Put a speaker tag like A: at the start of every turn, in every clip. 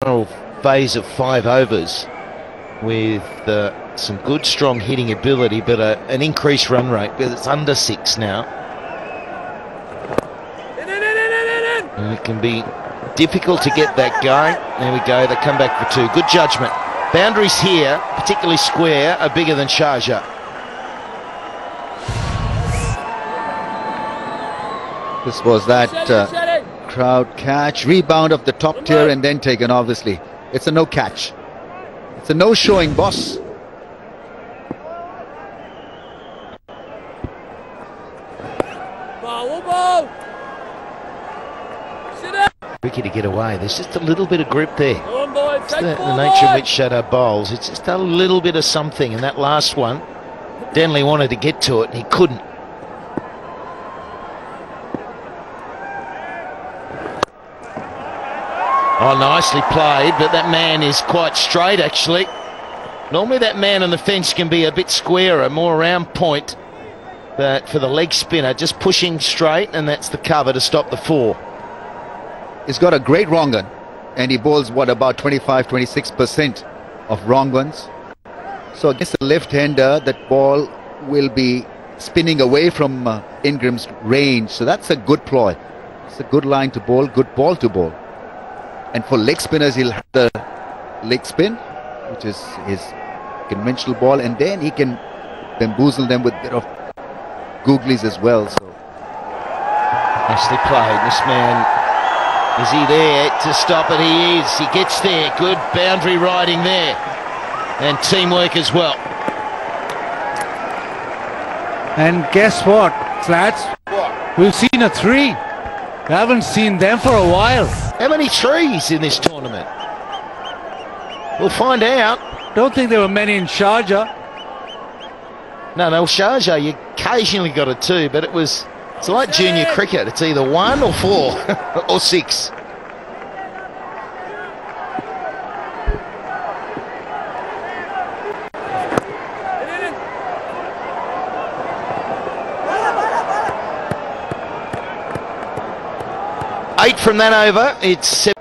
A: final phase of 5 overs with some good strong hitting ability, but an increased run rate, because it's under 6 now. And it can be difficult to get that going. There we go, they come back for 2. Good judgment. Boundaries here, particularly square, are bigger than Sharjah.
B: This was that crowd catch, rebound of the top tier and then taken, obviously. It's a no catch. It's a no showing, boss.
A: Tricky to get away. There's just a little bit of grip there. It's the nature of which Shadow bowls. It's just a little bit of something. And that last one, Denley wanted to get to it and he couldn't. Oh, nicely played, but that man is quite straight, actually. Normally that man on the fence can be a bit squarer, more around point. But for the leg spinner, just pushing straight, and that's the cover to stop the 4.
B: He's got a great wrong gun, and he bowls, what, about 25-26% of wrong ones. So against the left-hander, that ball will be spinning away from Ingram's range. So that's a good ploy. It's a good line to bowl, good ball to bowl. And for leg spinners, he'll have the leg spin, which is his conventional ball, and then he can bamboozle them with a bit of googlies as well. So
A: nicely played. This man, is he there to stop it? He is. He gets there. Good boundary riding there, and teamwork as well.
C: And guess what, lads? We've seen a 3. We haven't seen them for a while.
A: How many 3s in this tournament? We'll find out.
C: Don't think there were many in Sharjah.
A: No, Sharjah, you occasionally got a 2, but it's like junior cricket. It's either 1 or 4 or 6. Eight from that over. It's 7.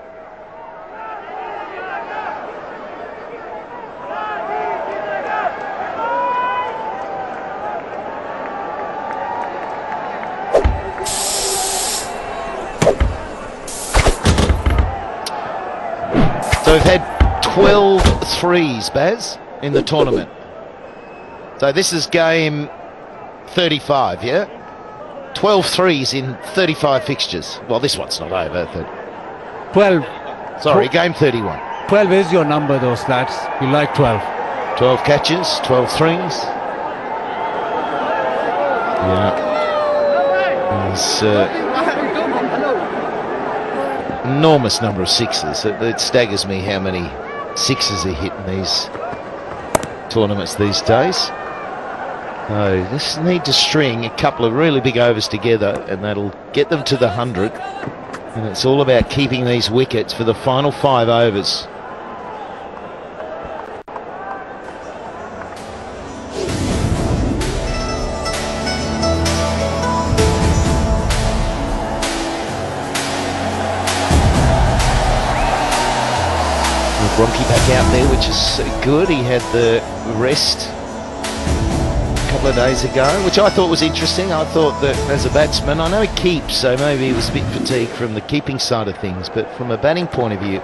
A: So we've had 12 3s, Baz, in the tournament. So this is game 35, yeah? 12 3s in 35 fixtures. Well, this one's not over.
C: 12.
A: Sorry, game 31.
C: 12 is your number, though, lads. You like 12.
A: 12 catches, 12 3s. Yeah. There's enormous number of 6s. It staggers me how many 6s are hit in these tournaments these days. No, this need to string a couple of really big overs together, and that'll get them to the 100. And it's all about keeping these wickets for the final 5 overs. Bronchi back out there, which is good. He had the rest a couple of days ago, which I thought was interesting. I thought that as a batsman, I know he keeps, so maybe he was a bit fatigued from the keeping side of things, but from a batting point of view,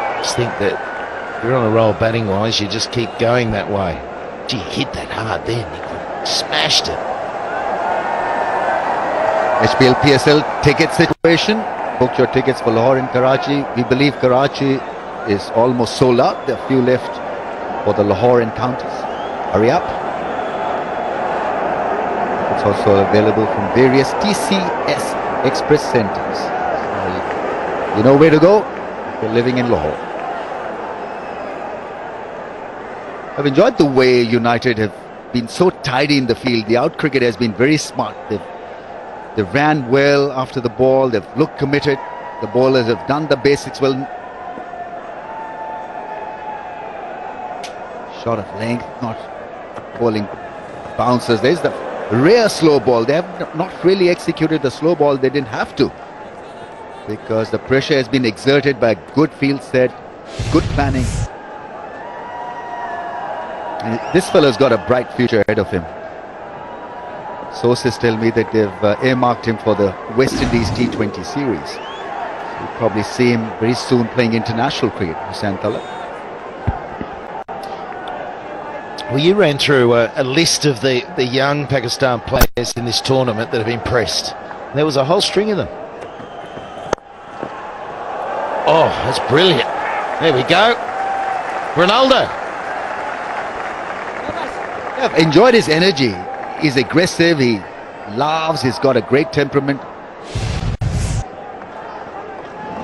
A: I just think that if you're on a roll batting wise, you just keep going that way. Gee, he hit that hard then. He smashed it.
B: HPL PSL ticket situation. Book your tickets for Lahore and Karachi. We believe Karachi is almost sold out. There are a few left for the Lahore encounters. Hurry up. It's also available from various TCS Express centers. So you know where to go if you're living in Lahore. I've enjoyed the way United have been so tidy in the field. The out cricket has been very smart. They ran well after the ball. They've looked committed. The bowlers have done the basics well. Shot of length, not bowling bouncers. There's the rare slow ball. They have not really executed the slow ball. They didn't have to. because the pressure has been exerted by a good field set, good planning. And this fellow's got a bright future ahead of him. Sources tell me that they've earmarked him for the West Indies T20 series. So you'll probably see him very soon playing international cricket, Hussain Talab.
A: Well, you ran through a list of the young Pakistan players in this tournament that have impressed. There was a whole string of them. Oh, that's brilliant. There we go. Ronaldo.
B: I've enjoyed his energy. He's aggressive, he laughs, he's got a great temperament.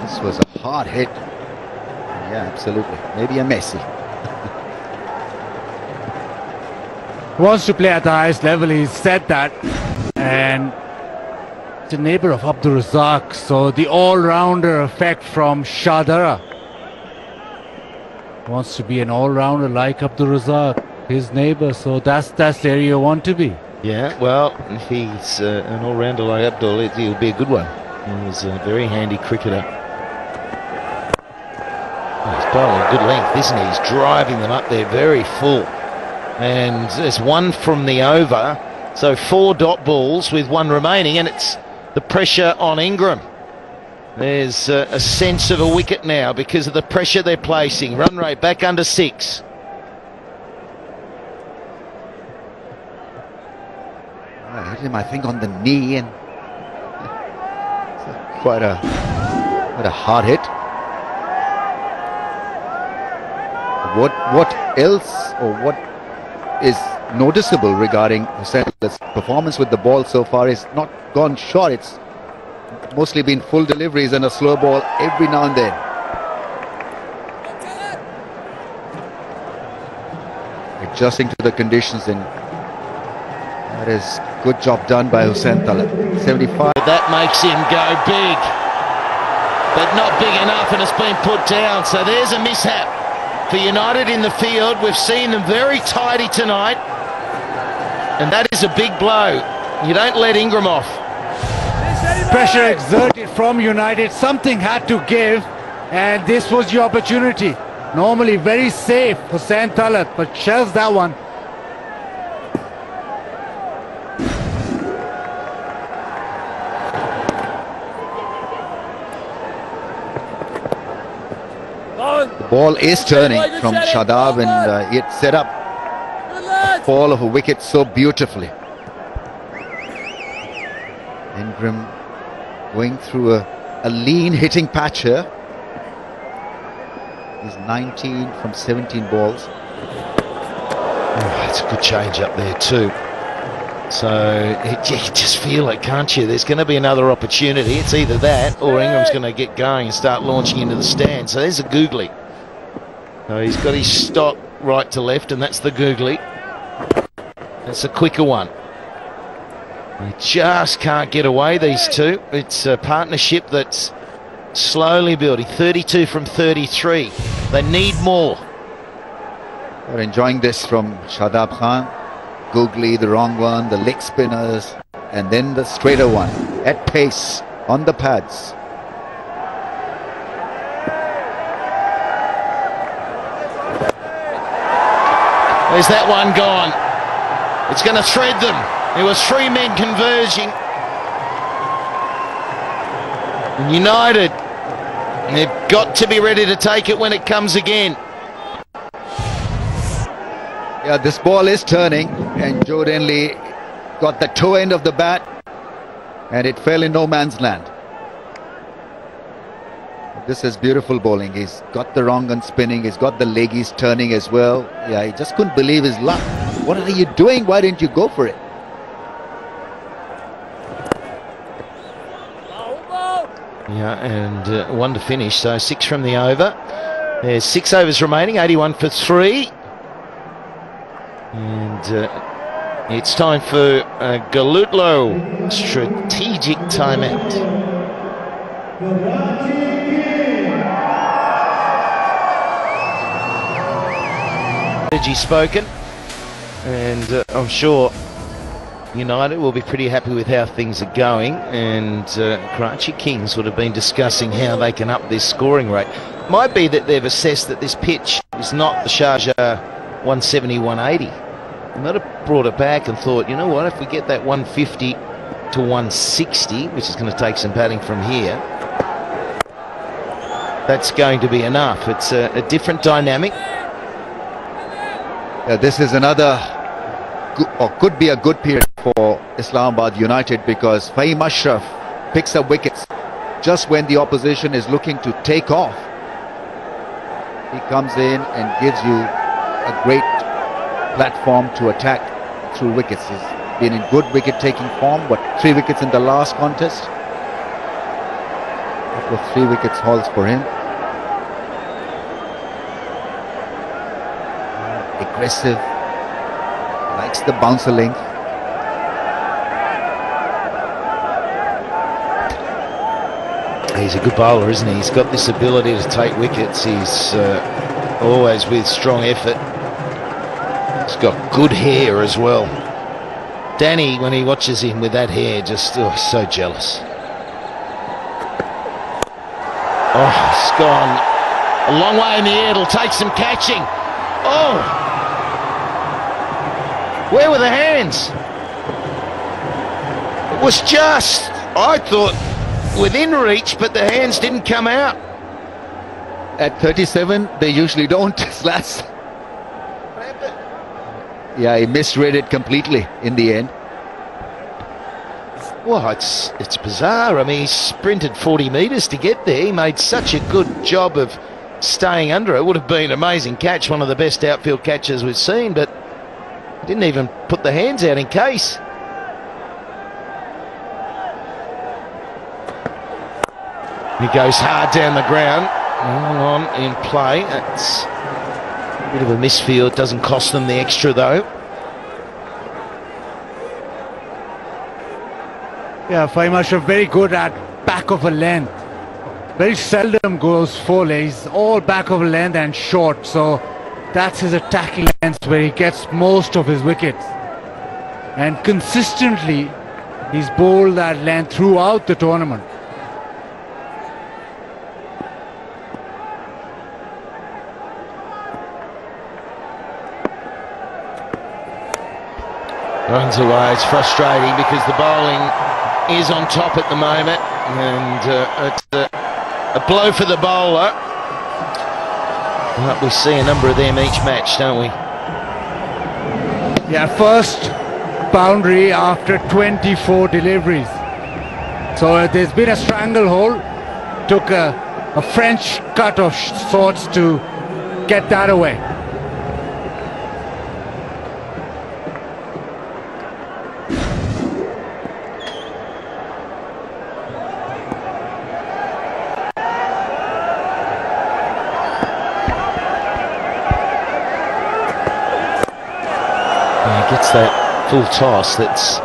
B: This was a hard hit. Yeah, absolutely. Maybe a Messi.
C: Wants to play at the highest level, he said that. And it's a neighbour of Abdul Razak, so the all-rounder effect from Shadara. Wants to be an all-rounder like Abdul Razak, his neighbour, so that's the area you want to be.
A: Yeah, well, if he's an all-rounder like Abdul, he'll be a good one. He's a very handy cricketer. Oh, he's bowling a good length, isn't he? He's driving them up there very full. And there's one from the over, so 4 dot balls with 1 remaining, and it's the pressure on Ingram. There's a sense of a wicket now because of the pressure they're placing. Run rate back under 6.
B: I hit him, I think, on the knee, and quite a hard hit. What else, or what is noticeable regarding Hussain's performance with the ball so far is not gone short. It's mostly been full deliveries and a slow ball every now and then. Adjusting to the conditions, and that is good job done by Hussain Talab. 75.
A: That makes him go big, but not big enough, and it's been put down. So there's a mishap for United in the field. We've seen them very tidy tonight, and that is a big blow. You don't let Ingram off.
C: Pressure exerted from United, something had to give, and this was your opportunity. Normally very safe Hussain Talab, but shells that one.
B: The ball is turning from Shadab, and it set up the fall of a wicket so beautifully. Ingram going through a lean hitting patch here. He's 19 from 17 balls.
A: Oh, that's a good change up there too. So you just feel it, can't you? There's going to be another opportunity. It's either that or Ingram's going to get going and start launching into the stand. So there's a googly. So he's got his stop right to left, and that's the googly. That's a quicker one. They just can't get away, these two. It's a partnership that's slowly building. 32 from 33. They need more.
B: They're enjoying this from Shadab Khan. Googly, the wrong one, the leg spinners, and then the straighter one at pace on the pads.
A: There's that one gone. It's going to thread them. There was 3 men converging. And United, they've got to be ready to take it when it comes again.
B: Yeah, this ball is turning, and Joe Denley got the toe end of the bat, and it fell in no man's land. This is beautiful bowling. He's got the wrong one spinning, he's got the leggies turning as well. Yeah, he just couldn't believe his luck. What are you doing? Why didn't you go for it?
A: Yeah, and 1 to finish, so 6 from the over. There's 6 overs remaining, 81 for 3. And it's time for Galutlo strategic timeout. Energy spoken, and I'm sure United will be pretty happy with how things are going, and Karachi Kings would have been discussing how they can up this scoring rate. Might be that they've assessed that this pitch is not the Sharjah 170, 180. They might have brought it back and thought, you know what, if we get that 150 to 160, which is going to take some batting from here, that's going to be enough. It's a different dynamic.
B: This is another, or could be a good period for Islamabad United, because Fahim Ashraf picks up wickets just when the opposition is looking to take off. He comes in and gives you a great platform to attack through wickets. He's been in good wicket-taking form. 3 wickets in the last contest? That was 3 wickets hauls for him. Aggressive, likes the bouncer length.
A: He's a good bowler, isn't he? He's got this ability to take wickets. He's always with strong effort. He's got good hair as well. Danny, when he watches him with that hair, just so jealous. Oh, it's gone a long way in the air. It'll take some catching. Oh! Where were the hands? It was just, I thought, within reach, but the hands didn't come out.
B: At 37, they usually don't. Slats. Yeah, he misread it completely in the end.
A: Well, it's bizarre. I mean, he sprinted 40 metres to get there. He made such a good job of staying under it. Would have been an amazing catch, one of the best outfield catches we've seen, but he didn't even put the hands out in case. He goes hard down the ground. All on in play. That's a bit of a misfield. Doesn't cost them the extra though.
C: Yeah, Fahim Ashraf very good at back of a length. Very seldom goes full. He's all back of a length and short. So that's his attacking length where he gets most of his wickets. And consistently, he's bowled that length throughout the tournament.
A: Runs away. It's frustrating because the bowling is on top at the moment, and it's a blow for the bowler. But we see a number of them each match, don't we?
C: Yeah, first boundary after 24 deliveries. So there's been a stranglehold. Took a French cut of sorts to get that away.
A: Gets that full toss. That's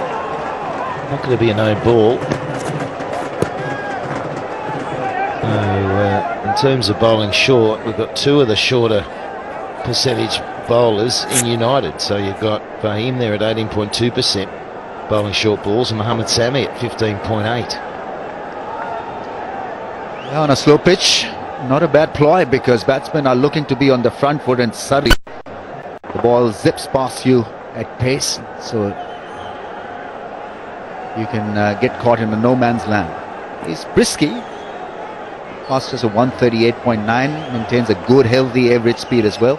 A: not going to be a no ball. In terms of bowling short, we've got 2 of the shorter percentage bowlers in United. So you've got Fahim there at 18.2% bowling short balls, and Mohammad Sami at 15.8.
B: Yeah, on a slow pitch, not a bad ploy, because batsmen are looking to be on the front foot, and suddenly the ball zips past you at pace, so you can get caught in a no man's land. He's brisky, fastest of 138.9, maintains a good healthy average speed as well.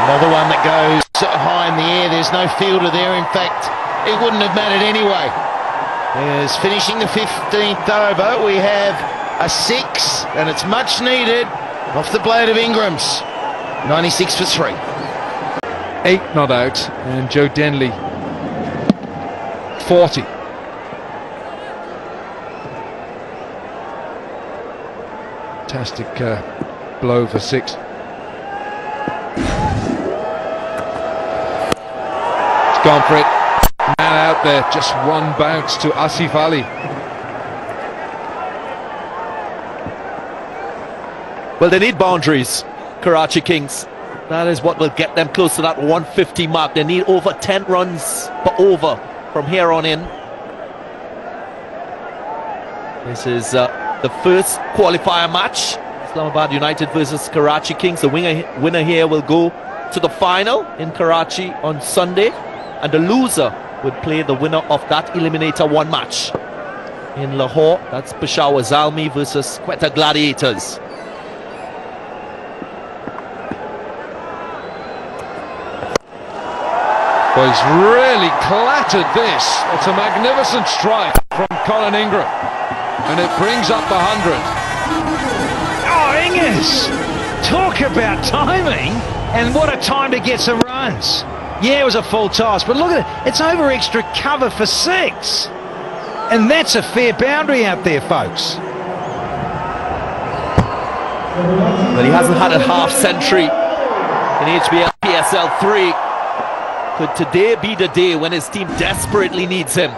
A: Another one that goes high in the air. There's no fielder there. In fact, it wouldn't have mattered anyway. As finishing the 15th over, we have a 6, and it's much needed off the blade of Ingram's. 96 for 3.
D: 8 not out, and Joe Denley 40. Fantastic blow for 6. It's gone for it. Man out there, just one bounce to Asif Ali.
E: Well, they need boundaries, Karachi Kings. That is what will get them close to that 150 mark. They need over 10 runs per over from here on in. This is the first qualifier match. Islamabad United versus Karachi Kings. The winner here will go to the final in Karachi on Sunday. And the loser would play the winner of that Eliminator 1 match in Lahore. That's Peshawar Zalmi versus Quetta Gladiators.
D: Well, he's really clattered this. It's a magnificent strike from Colin Ingram, and it brings up the 100.
F: Oh, Ingers! Talk about timing, and what a time to get some runs. Yeah, it was a full toss, but look at it. It's over extra cover for 6. And that's a fair boundary out there, folks.
E: But he hasn't had a half century in HBL PSL 3. Could today be the day when his team desperately needs him?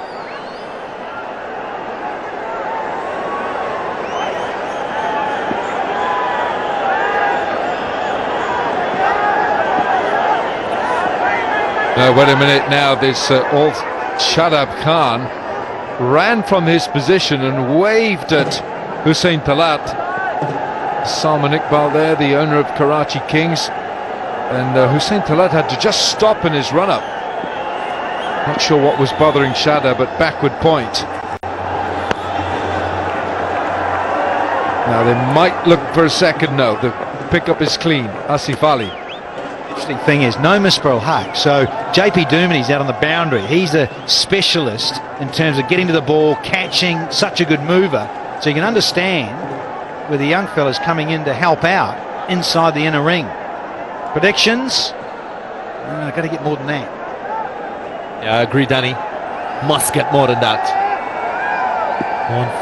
D: Wait a minute now, this old Shadab Khan ran from his position and waved at Hussein Talat. Salman Iqbal there, the owner of Karachi Kings. And Hussein Talat had to just stop in his run-up. Not sure what was bothering Shada, but backward point. Now they might look for a second. No, the pickup is clean. Asif Ali.
F: Interesting thing is no Misbro Haq, so JP Dumini's out on the boundary. He's a specialist in terms of getting to the ball, catching, such a good mover. So you can understand where the young fella's coming in to help out inside the inner ring. Predictions? Got to get more than that.
E: Yeah, I agree, Danny. Must get more than that.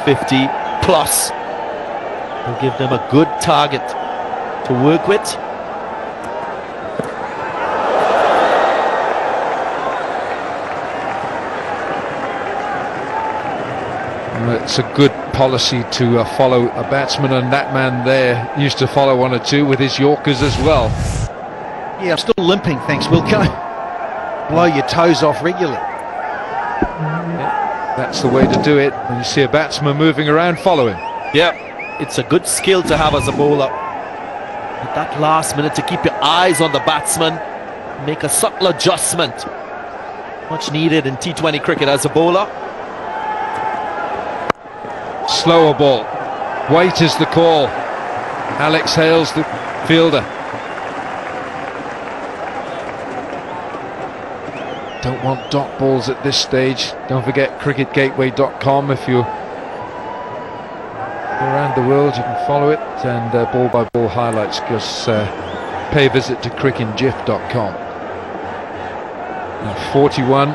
E: 150 plus will give them a good target to work with.
D: It's a good policy to follow a batsman, and that man there used to follow 1 or 2 with his Yorkers as well.
F: Yeah, I'm still limping, thanks, Wilco. Blow your toes off regularly.
D: Yeah, that's the way to do it. When you see a batsman moving around, follow him.
E: Yeah, it's a good skill to have as a bowler. At that last minute to keep your eyes on the batsman, make a subtle adjustment. Much needed in T20 cricket as a bowler.
D: Slower ball. White is the call. Alex Hales, the fielder. Don't want dot balls at this stage. Don't forget cricketgateway.com. If you're around the world, you can follow it, and ball by ball highlights. Just pay a visit to cricketgif.com. Now 41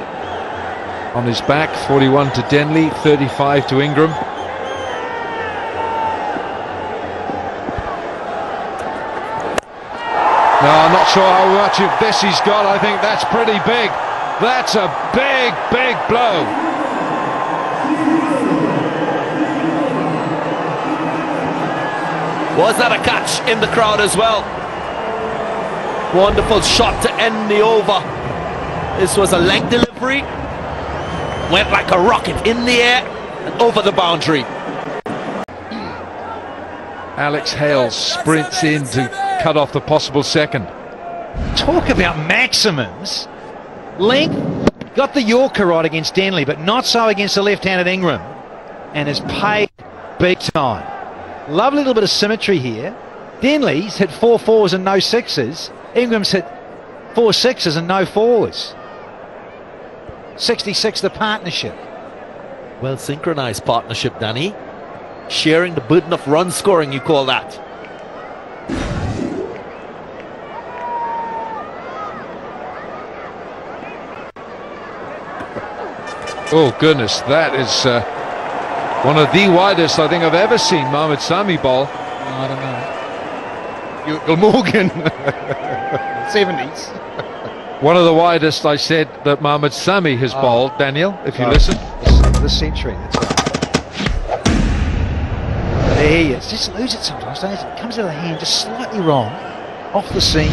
D: on his back, 41 to Denley, 35 to Ingram. No, I'm not sure how much of this he's got. I think that's pretty big. That's a big, big blow.
E: Was that a catch in the crowd as well? Wonderful shot to end the over. This was a leg delivery. Went like a rocket in the air and over the boundary.
D: Alex Hales sprints in to cut off the possible second.
F: Talk about maximums. Length, got the Yorker right against Denley, but not so against the left-handed Ingram, and has paid big time. Lovely little bit of symmetry here. Denley's hit 4 4s and no 6s. Ingram's hit 4 6s and no 4s. 66 the partnership.
E: Well synchronized partnership, Danny. Sharing the burden of run scoring, you call that.
D: Oh goodness, that is one of the widest I think I've ever seen Mohamed Sami bowl.
B: I don't know. Morgan. 70s.
D: One of the widest, I said, that Mohamed Sami has bowled, Daniel, if you listen.
F: This century, that's right. There he is. Just lose it sometimes, don't it? It comes out of the hand just slightly wrong. off the seam,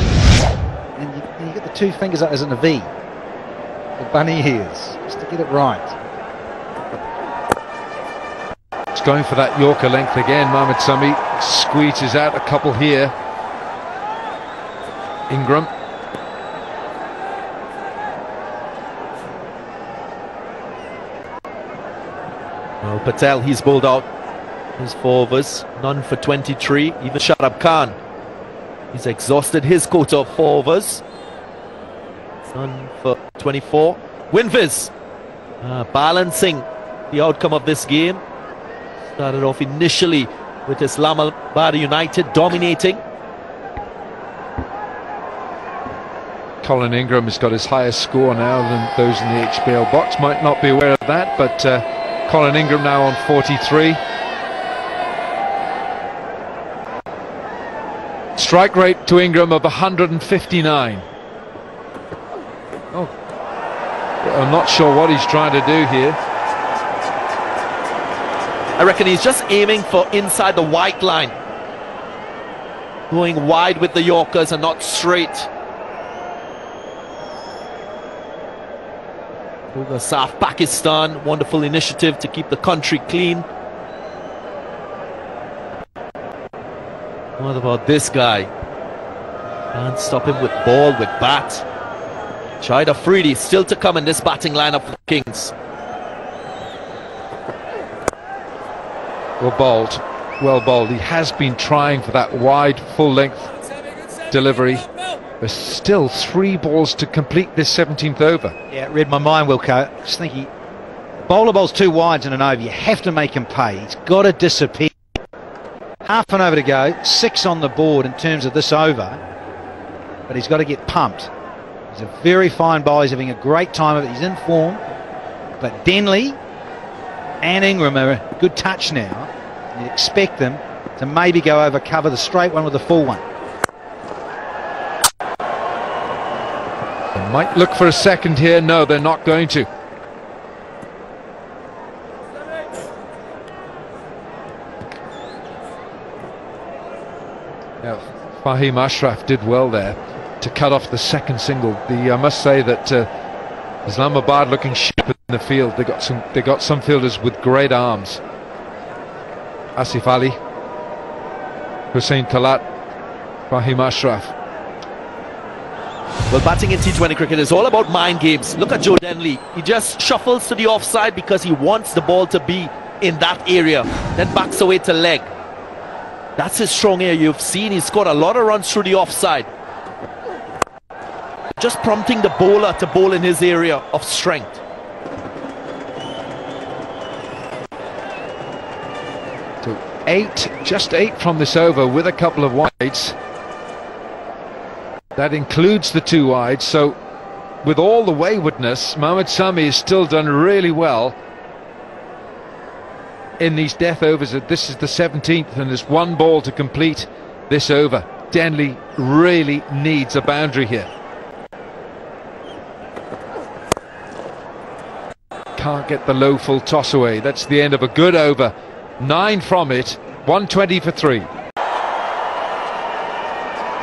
F: and you get the two fingers up as in a V. The bunny ears, just to get it right.
D: It's going for that Yorker length again. Mohamed Sami squeezes out a couple here. Ingram.
E: Well, Patel, he's bowled out his 4 overs, none for 23. Even Shadab Khan, he's exhausted his quota of 4 overs, none for 24. Winviz balancing the outcome of this game. Started off initially with Islamabad United dominating.
D: Colin Ingram has got his highest score now than those in the HBL box. Might not be aware of that, but Colin Ingram now on 43. Strike rate to Ingram of 159. Oh, I'm not sure what he's trying to do here.
E: I reckon he's just aiming for inside the white line, going wide with the Yorkers and not straight. Over South Pakistan, wonderful initiative to keep the country clean. What about this guy? Can't stop him with ball, with bat. Shahid Afridi still to come in this batting lineup for the Kings.
D: Well bowled, well bowled. He has been trying for that wide, full-length delivery. There's still 3 balls to complete this 17th over.
F: Yeah, it read my mind, Wilco. Just thinking, bowler bowls 2 wides in an over. You have to make him pay. He's got to disappear. Half an over to go, 6 on the board in terms of this over, but he's got to get pumped. He's a very fine bowler. He's having a great time of it. He's in form, but Denley and Ingram are a good touch now. You expect them to maybe go over, cover the straight one with the full one.
D: They might look for a second here. No, they're not going to. Now, Fahim Ashraf did well there to cut off the second single. I must say that Islamabad looking sharp in the field. They got some fielders with great arms. Asif Ali, Hussein Talat, Fahim Ashraf.
E: Well, batting in T20 cricket is all about mind games. Look at Joe Denley. He just shuffles to the offside because he wants the ball to be in that area, then backs away to leg. That's his strong area. You've seen he's scored a lot of runs through the offside. Just prompting the bowler to bowl in his area of strength.
D: So 8, just 8 from this over with a couple of wides. That includes the 2 wides. So with all the waywardness, Mohamed Sami has still done really well in these death overs. This is the 17th and there's 1 ball to complete this over. Denley really needs a boundary here. Can't get the low full toss away. That's the end of a good over. 9 from it, 120 for 3.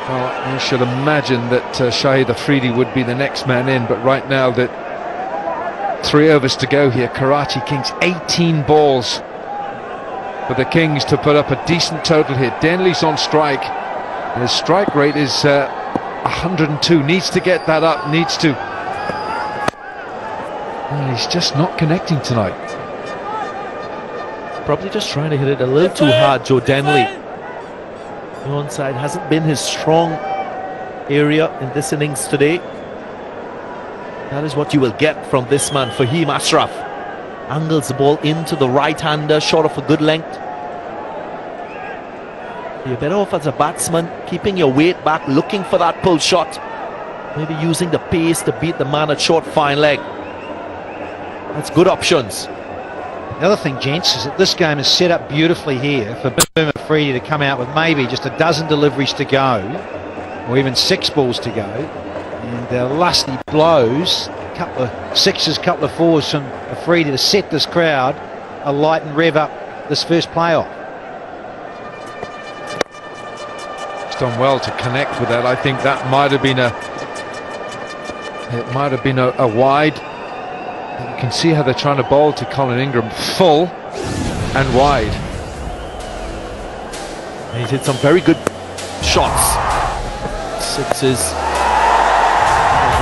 D: Well, you should imagine that Shahid Afridi would be the next man in, but right now that 3 overs to go here. Karachi Kings 18 balls for the Kings to put up a decent total here. Denley's on strike and his strike rate is 102. Needs to get that up, needs to. Well, he's just not connecting tonight.
E: Probably just trying to hit it a little too hard, Joe Denley. The onside hasn't been his strong area in this innings today. That is what you will get from this man, Fahim Ashraf. Angles the ball into the right-hander, short of a good length. You're better off as a batsman, keeping your weight back, looking for that pull shot. Maybe using the pace to beat the man at short fine leg. That's good options.
F: The other thing, gents, is that this game is set up beautifully here for Boom Afridi to come out with maybe just a dozen deliveries to go, or even 6 balls to go, and lusty blows, couple of 6s, couple of 4s from Afridi to set this crowd alight and rev up this first playoff.
D: He's done well to connect with that. I think that might have been a wide. You can see how they're trying to bowl to Colin Ingram, full and wide.
E: He's hit some very good shots. Sixes.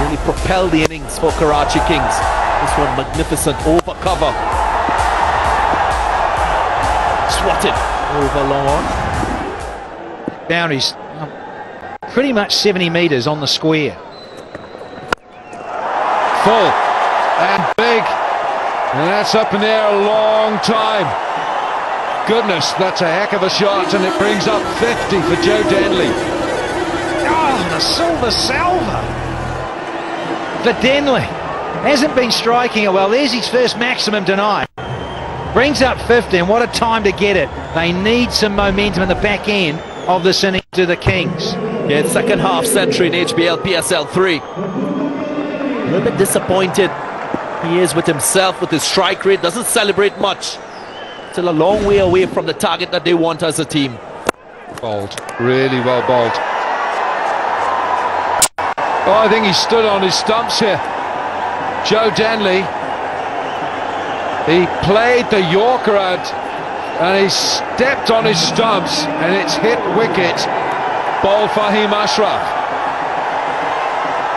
E: Really propelled the innings for Karachi Kings. This one magnificent over cover. Swatted over long on.
F: Boundaries pretty much 70 metres on the square.
D: Full and big, and that's up in the air a long time. Goodness, that's a heck of a shot, and it brings up 50 for Joe Denley.
F: Oh, the silver salver for Denley. Hasn't been striking it well. There's his first maximum tonight. Brings up 50, and what a time to get it. They need some momentum in the back end of this inning to the Kings.
E: Yeah, it's second half century in HBL PSL 3. A little bit disappointed he is with himself, with his strike rate. Doesn't celebrate much. Still a long way away from the target that they want as a team.
D: Bowled, really well bowled. Oh, I think he stood on his stumps here. Joe Denley. He played the Yorker out and he stepped on his stumps and it's hit wicket. Ball Fahim Ashraf.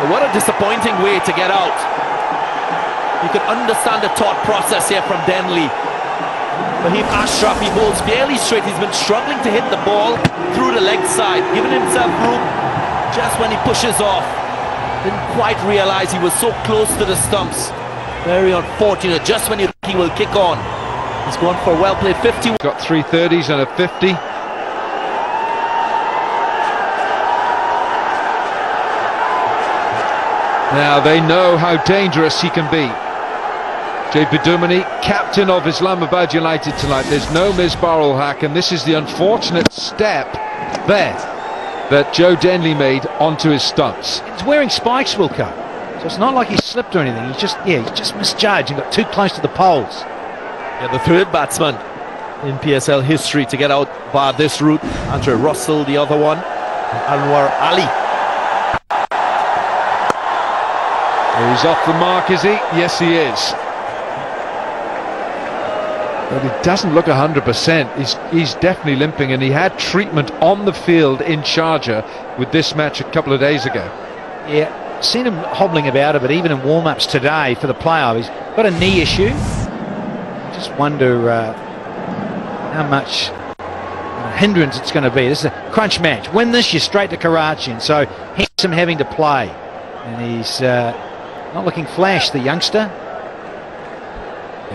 E: What a disappointing way to get out. You could understand the thought process here from Denley. Fahim Ashraf, he bowls fairly straight. He's been struggling to hit the ball through the leg side, giving himself room just when he pushes off. Didn't quite realize he was so close to the stumps. Very unfortunate, just when you think he will kick on. He's gone for a well played 50.
D: Got 3 30s and a 50. Now they know how dangerous he can be. Jay Bidumani, captain of Islamabad United tonight. There's no Misbar Hack, and this is the unfortunate step there that Joe Denley made onto his stumps.
F: He's wearing spikes, Wilco, so it's not like he slipped or anything. He's just misjudged and got too close to the poles.
E: Yeah, the third batsman in PSL history to get out via this route. Andre Russell, the other one, and Anwar Ali.
D: He's off the mark, is he? Yes, he is. But he doesn't look 100%. He's definitely limping, and he had treatment on the field in Sharjah with this match a couple of days ago.
F: Yeah, seen him hobbling about a bit, even in warm-ups today for the playoff. He's got a knee issue. Just wonder how much hindrance it's going to be. This is a crunch match. Win this, you're straight to Karachi, and so hence him having to play. And he's not looking flash, the youngster.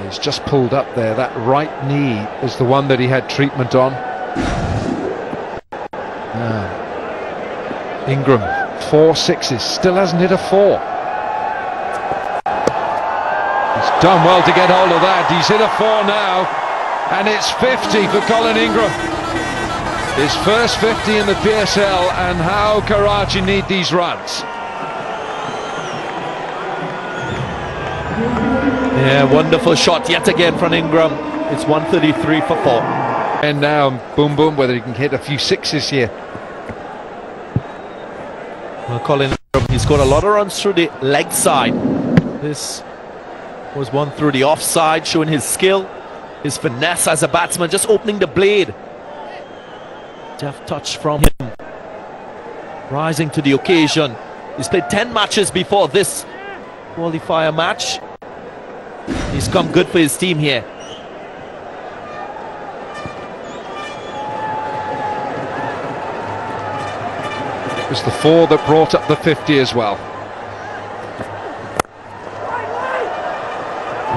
D: He's just pulled up there. That right knee is the one that he had treatment on. Ingram, 4 6s, still hasn't hit a 4. He's done well to get hold of that. He's hit a 4 now, and it's 50 for Colin Ingram. His first 50 in the PSL, and how Karachi need these runs.
E: Yeah, wonderful shot yet again from Ingram. It's 133 for 4.
D: And now, boom boom, whether he can hit a few 6s here.
E: Well, Colin Ingram, he scored a lot of runs through the leg side. This was one through the offside, showing his skill, his finesse as a batsman, just opening the blade. Deft touch from him. Rising to the occasion. He's played 10 matches before this qualifier match. He's come good for his team here.
D: It was the 4 that brought up the 50 as well.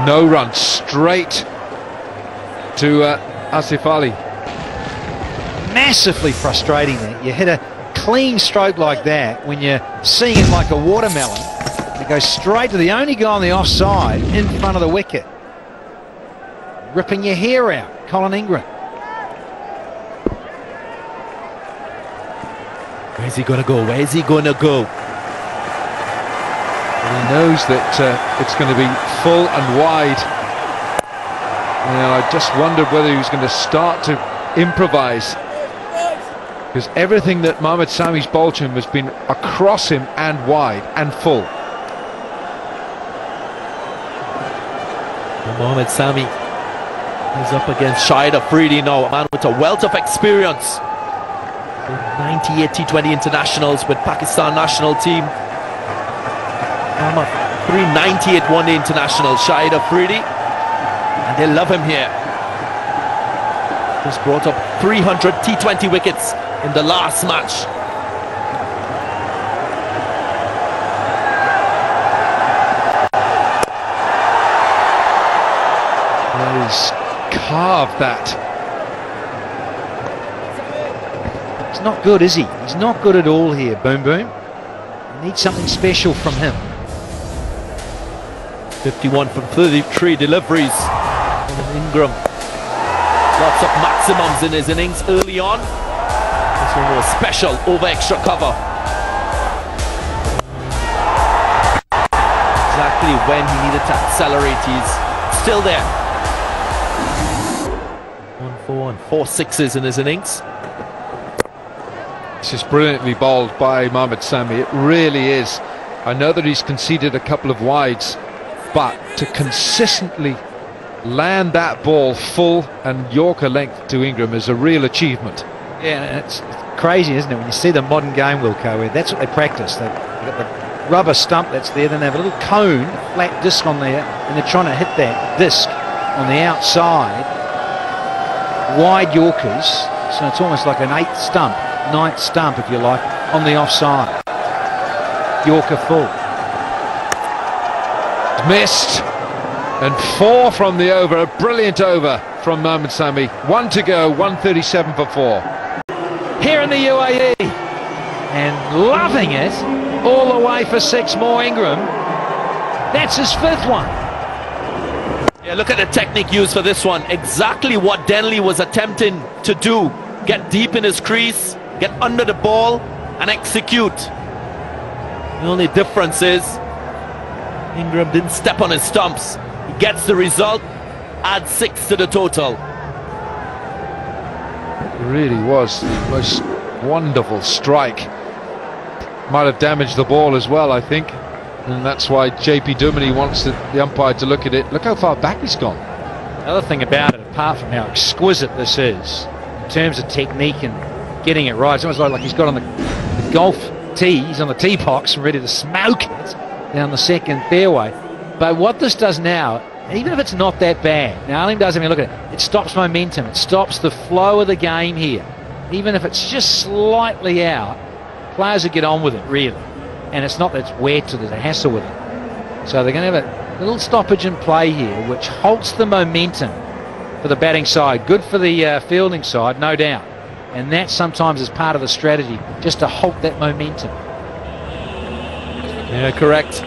D: No run, straight to Asif Ali.
F: Massively frustrating that you hit a clean stroke like that when you're seeing it like a watermelon. It goes straight to the only guy on the offside in front of the wicket. Ripping your hair out, Colin Ingram.
E: Where's he going to go? Where's he going to go?
D: And he knows that it's going to be full and wide. You know, I just wondered whether he was going to start to improvise. because everything that Mohamed Sami's bowled to him has been across him and wide and full.
E: And Mohamed Sami is up against Shahid Afridi now, a man with a wealth of experience. 98 T20 internationals with Pakistan national team. 398 one-day internationals, Shahid Afridi, and they love him here. He's brought up 300 T20 wickets in the last match.
D: Well, he's carved that.
F: He's not good, is he? He's not good at all here, Boom Boom. You need something special from him.
E: 51 from 33 deliveries from Ingram. Lots of maximums in his innings early on. This one was special over extra cover. Exactly when he needed to accelerate, he's still there. 1-4 and 4 sixes in his innings.
D: This is brilliantly bowled by Mohamed Sami. It really is. I know that he's conceded a couple of wides, but to consistently land that ball full and Yorker length to Ingram is a real achievement.
F: Yeah, and it's crazy, isn't it, when you see the modern game, Wilco, where that's what they practice. They've got the rubber stump that's there, then they have a little cone, a flat disc on there, and they're trying to hit that disc on the outside. Wide Yorkers, so it's almost like an ninth stump, if you like, on the offside. Yorker full.
D: Missed, and 4 from the over. A brilliant over from Mohamed Sami. 1 to go, 137 for 4.
F: Here in the UAE, and loving it all the way for 6 more. Ingram, that's his 5th one.
E: Yeah, look at the technique used for this one. Exactly what Denley was attempting to do. Get deep in his crease, get under the ball and execute. The only difference is Ingram didn't step on his stumps. He gets the result, adds 6 to the total.
D: It really was the most wonderful strike. Might have damaged the ball as well, I think, and that's why JP Duminy wants the umpire to look at it. Look how far back he's gone.
F: Another thing about it, apart from how exquisite this is in terms of technique and getting it right, it's almost like he's got on the golf tee, he's on the tee box and ready to smoke it down the second fairway. But what this does now, even if it's not that bad, now Alim does, look at it, it stops momentum, it stops the flow of the game here. Even if it's just slightly out, players will get on with it, really. And it's not that it's wet or there's a hassle with it. So they're going to have a little stoppage in play here, which halts the momentum for the batting side. Good for the fielding side, no doubt. And that sometimes is part of the strategy, just to halt that momentum.
E: Yeah, correct.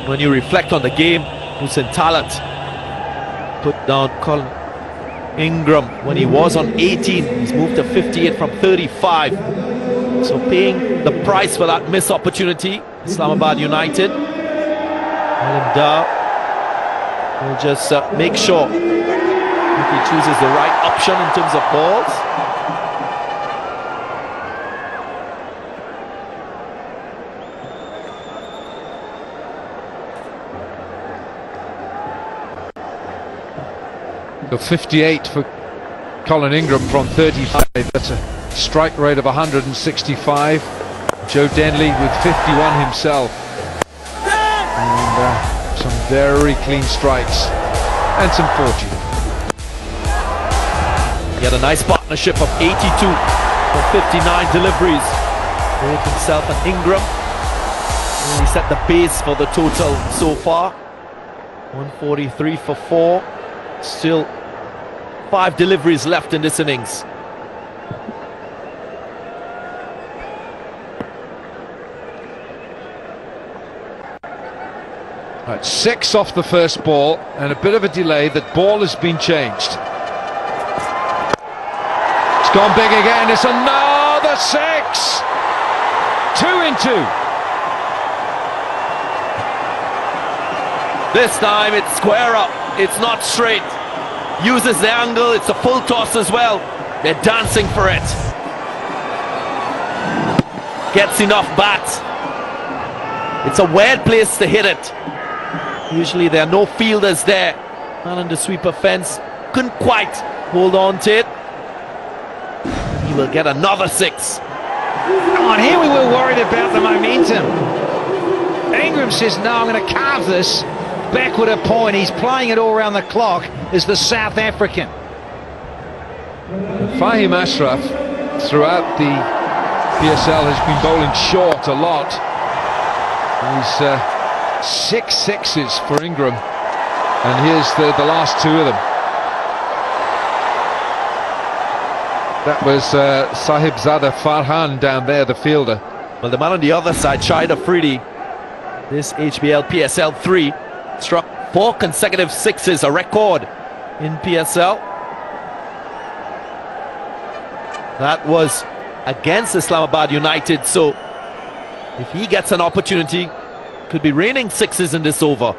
E: When you reflect on the game, Hussein Talat put down Colin Ingram when he was on 18. He's moved to 58 from 35. So paying the price for that missed opportunity, Islamabad United. Alim Dar will just make sure if he chooses the right option in terms of balls.
D: So 58 for Colin Ingram from 35. That's a strike rate of 165. Joe Denley with 51 himself. And some very clean strikes and some fortune.
E: He had a nice partnership of 82 from 59 deliveries. Both himself and Ingram. And he set the base for the total so far. 143 for 4. Still 5 deliveries left in this innings.
D: Right, 6 off the first ball and a bit of a delay. That ball has been changed. It's gone big again. It's another 6. 2 in 2.
E: This time it's square up. It's not straight. Uses the angle. It's a full toss as well. They're dancing for it. gets enough bat. It's a weird place to hit it. Usually there are no fielders there. Man on the sweeper fence couldn't quite hold on to it. He will get another 6.
F: Oh, and here we were worried about the momentum. Ingram says, no, I'm going to carve this backward a point. He's playing it all around the clock as the South African.
D: Fahim Ashraf, throughout the PSL, has been bowling short a lot. He's 6 sixes for Ingram, and here's the last 2 of them. That was Sahibzada Farhan down there, the fielder.
E: Well, the man on the other side, Shahid Afridi, this HBL PSL 3, struck 4 consecutive 6s, a record in PSL. That was against Islamabad United, so if he gets an opportunity, could be raining 6s in this over.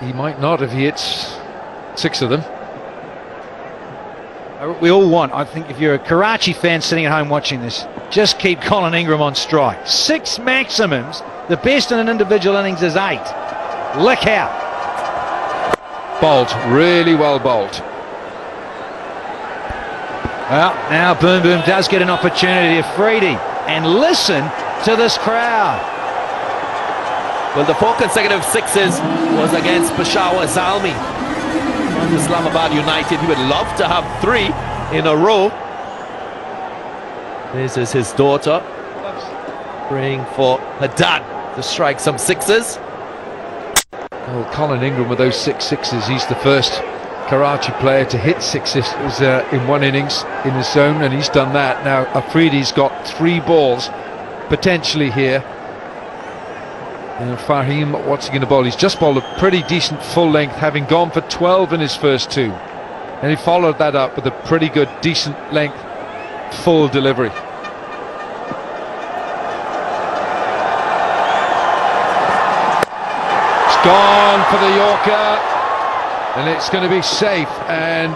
D: He might not if he hits 6 of them.
F: We all want, I think, if you're a Karachi fan sitting at home watching this, just keep Colin Ingram on strike. 6 maximums. The best in an individual innings is 8. Lick out.
D: Bowled, really well bowled.
F: Well, now Boom Boom does get an opportunity, Afridi, and listen to this crowd.
E: Well, the 4 consecutive 6s was against Peshawar Zalmi and Islamabad United. He would love to have 3 in a row. This is his daughter praying for her dad to strike some 6s.
D: Well, Colin Ingram with those 6 sixes, he's the first Karachi player to hit 6s in one innings in his zone, and he's done that. Now Afridi's got 3 balls potentially here. Fahim, what's he going to bowl? He's just bowled a pretty decent full length, having gone for 12 in his first 2, and he followed that up with a pretty good decent length full delivery. It's gone for the Yorker, and it's going to be safe, and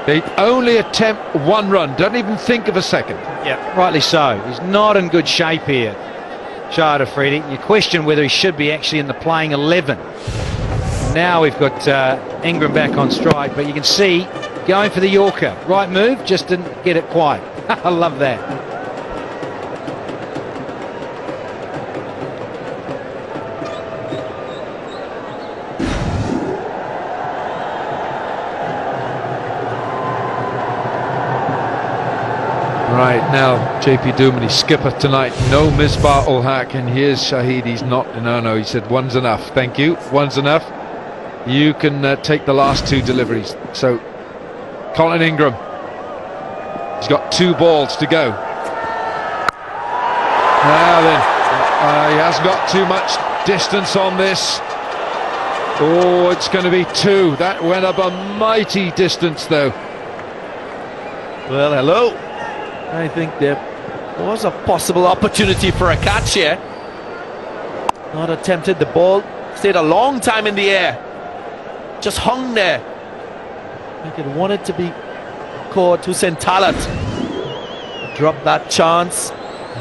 D: they only attempt 1 run, don't even think of a second.
F: Yeah, rightly so. He's not in good shape here, Shahid Afridi. You question whether he should be actually in the playing 11. Now we've got Ingram back on strike, but you can see going for the Yorker. Right move, just didn't get it quite. I love that.
D: Right, now JP Duminy, skipper tonight, no Misbah ul Haq, and here's Shahid. He's not, no, he said one's enough, thank you, one's enough. You can take the last 2 deliveries. So Colin Ingram, he's got 2 balls to go. Now then, he hasn't got too much distance on this. Oh, it's going to be 2. That went up a mighty distance though.
E: Well, hello. I think there was a possible opportunity for a catch here. Not attempted. The ball stayed a long time in the air. Just hung there. I think it wanted to be caught. Hussein Talat dropped that chance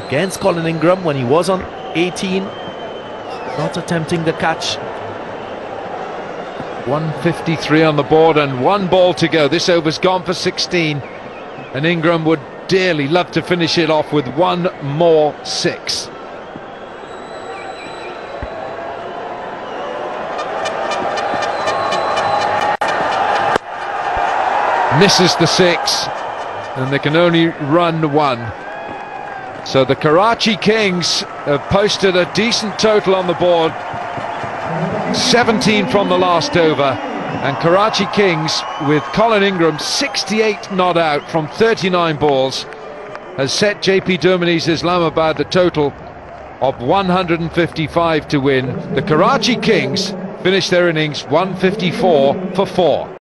E: against Colin Ingram when he was on 18. Not attempting the catch.
D: 153 on the board and 1 ball to go. This over's gone for 16, and Ingram would dearly love to finish it off with 1 more 6. Misses the 6, and they can only run 1. So the Karachi Kings have posted a decent total on the board, 17 from the last over. And Karachi Kings, with Colin Ingram 68 not out from 39 balls, has set JP Dumini's Islamabad the total of 155 to win. The Karachi Kings finish their innings 154 for 4.